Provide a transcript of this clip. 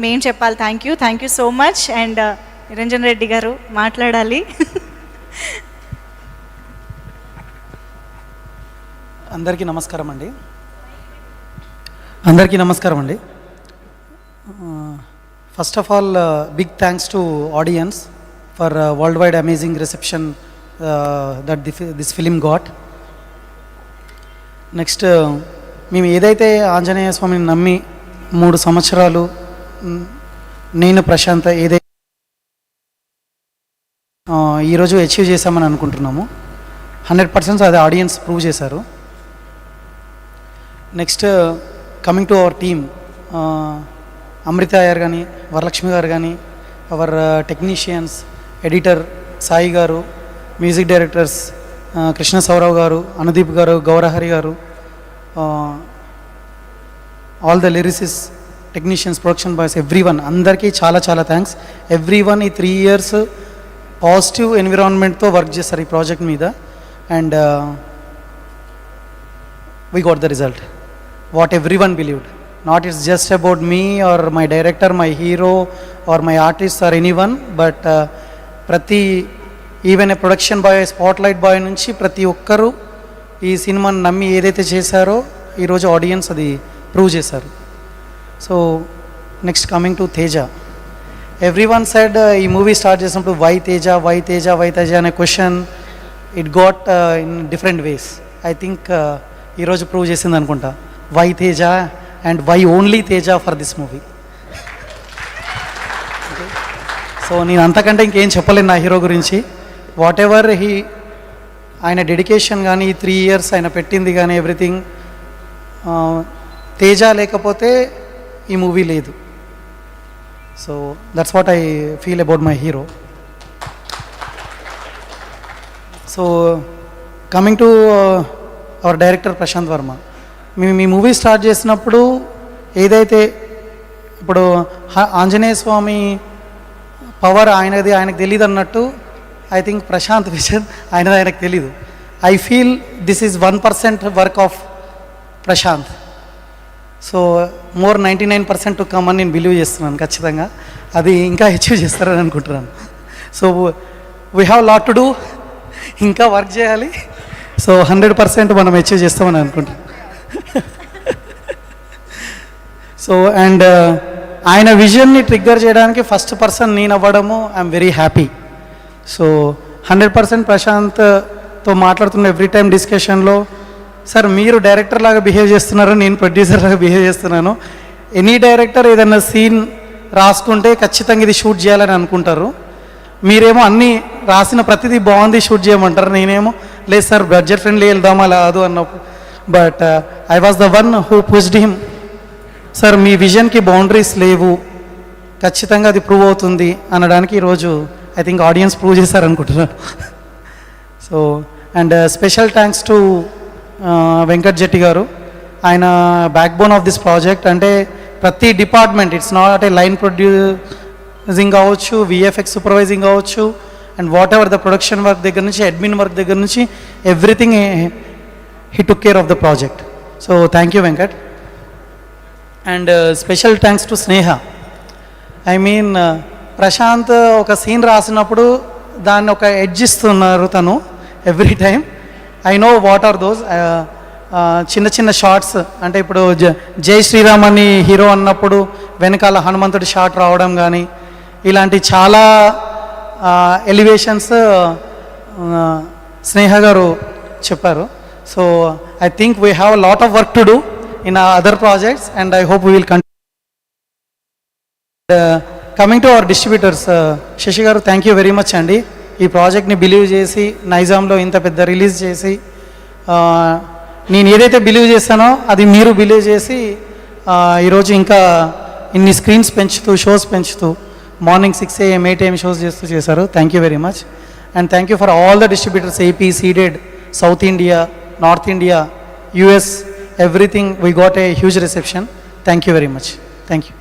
మేము చెప్పాలి thank you so much. And Niranjan Reddy గారు మాట్లాడాలి. అందరికీ నమస్కారం అండి. First of all big thanks to audience for world wide amazing reception that this film got. Next మేము ఏదైతే ఆంజనేయ స్వామిని నమ్మి 3 సంవత్సరాలు నేను ప్రశాంత్ ఏదైతే ఈరోజు అచీవ్ చేశామని అనుకుంటున్నాము, 100% అది ఆడియన్స్ ప్రూవ్ చేశారు. Next coming to our team, Amrita garu కానీ, వరలక్ష్మి గారు కానీ, అవర్ టెక్నీషియన్స్, ఎడిటర్ సాయి గారు, మ్యూజిక్ డైరెక్టర్స్ కృష్ణ సౌరవ్ గారు, అనుదీప్ గారు, గౌరహరి గారు, all the lyricists, technicians, production boys, everyone, అందరికీ చాలా చాలా థ్యాంక్స్. ఎవ్రీవన్ ఈ 3 years పాజిటివ్ ఎన్విరాన్మెంట్తో వర్క్ చేస్తారు ఈ ప్రాజెక్ట్ మీద. And we got the result what everyone believed. Not it's just about me or my director, my hero or my artist or anyone, but ప్రతి even a production boy, spotlight boy నుంచి ప్రతి ఒక్కరూ ఈ సినిమాని నమ్మి ఏదైతే చేశారో ఈరోజు ఆడియన్స్ అది ప్రూవ్ చేశారు. So next coming to Teja, everyone said ఈ మూవీ స్టార్ట్ చేసినప్పుడు వై తేజ అనే question it got in different ways. I think ఈరోజు ప్రూవ్ చేసింది అనుకుంటా, why Teja and why only Teja for this movie. So నేను అంతకంటే ఇంకేం చెప్పలేను నా హీరో గురించి. వాట్ ఎవర్ ఆయన డెడికేషన్ కానీ, 3 years ఆయన పెట్టింది కానీ, ఎవ్రీథింగ్, తేజ లేకపోతే ఈ మూవీ లేదు. So that's what I feel about my hero. So coming to our director Prasanth Varma, మేము ఈ మూవీ స్టార్ట్ చేసినప్పుడు ఏదైతే ఇప్పుడు ఆంజనేయ స్వామి పవర్ ఆయనకు తెలియదు అన్నట్టు, ఐ థింక్ ప్రశాంత్ విజన్ ఆయనకు తెలీదు. I feel this is 1% work of Prasanth. So more 99% to come అని నేను బిలీవ్ చేస్తున్నాను. ఖచ్చితంగా అది ఇంకా అచీవ్ చేస్తారని అనుకుంటున్నాను. So we have lot to do, ఇంకా వర్క్ చేయాలి. సో 100% మనం అచీవ్ చేస్తామని అనుకుంటున్నాను. సో అండ్ ఆయన విజన్ని ట్రిగ్గర్ చేయడానికి ఫస్ట్ పర్సన్ నేను అవ్వడము ఐఎమ్ వెరీ హ్యాపీ. సో 100% ప్రశాంత్తో మాట్లాడుతున్న ఎవ్రీ టైం డిస్కషన్లో, సార్ మీరు డైరెక్టర్ లాగా బిహేవ్ చేస్తున్నారు, నేను ప్రొడ్యూసర్ లాగా బిహేవ్ చేస్తున్నాను. ఎనీ డైరెక్టర్ ఏదైనా సీన్ రాసుకుంటే ఖచ్చితంగా ఇది షూట్ చేయాలని అనుకుంటారు. మీరేమో అన్నీ రాసిన ప్రతిదీ బాగుంది షూట్ చేయమంటారు, నేనేమో లేదు సార్ బడ్జెట్ ఫ్రెండ్లీ వెళ్దామా కాదు అన్నప్పుడు. But I was the one who pushed him, sir మీ విజన్కి బౌండరీస్ లేవు, ఖచ్చితంగా అది ప్రూవ్ అవుతుంది అనడానికి ఈరోజు ఐ థింక్ ఆడియన్స్ ప్రూవ్ చేశారనుకుంటున్నాను. So and special thanks to Venkat Jetti garu, ఆయన backbone of this project. అంటే ప్రతి department, it's not a line producing కావచ్చు, విఎఫ్ఎక్స్ సూపర్వైజింగ్ కావచ్చు, and whatever the production work దగ్గర నుంచి, అడ్మిన్ వర్క్ దగ్గర నుంచి, everything he took care of the project. So thank you Venkat. And special thanks to Sneha. I mean Prasanth ఒక scene రాసినప్పుడు దాన్ని ఒక ఎడ్జ్ ఇస్తున్నారు తను every time. I know what are those చిన్న చిన్న షార్ట్స్. అంటే ఇప్పుడు జై శ్రీరామ్ అని హీరో అన్నప్పుడు వెనకాల హనుమంతుడి షాట్ రావడం కానీ, ఇలాంటి చాలా ఎలివేషన్స్ స్నేహ గారు చెప్పారు. So I think we have a lot of work to do in other projects and I hope we will continue. Coming to our distributors, Sashi గారు థ్యాంక్ యూ వెరీ మచ్ అండి. ఈ ప్రాజెక్ట్ని బిలీవ్ చేసి నైజాంలో ఇంత పెద్ద రిలీజ్ చేసి, నేను ఏదైతే బిలీవ్ చేస్తానో అది మీరు బిలీవ్ చేసి ఈరోజు ఇంకా ఇన్ని స్క్రీన్స్ పెంచుతూ, షోస్ పెంచుతూ, మార్నింగ్ 6 AM 8 AM షోస్ చేస్తూ చేశారు. Thank you very much. And thank you for all the distributors, AP, Ceded, South India, North India, US, everything. We got a huge reception. Thank you very much. Thank you.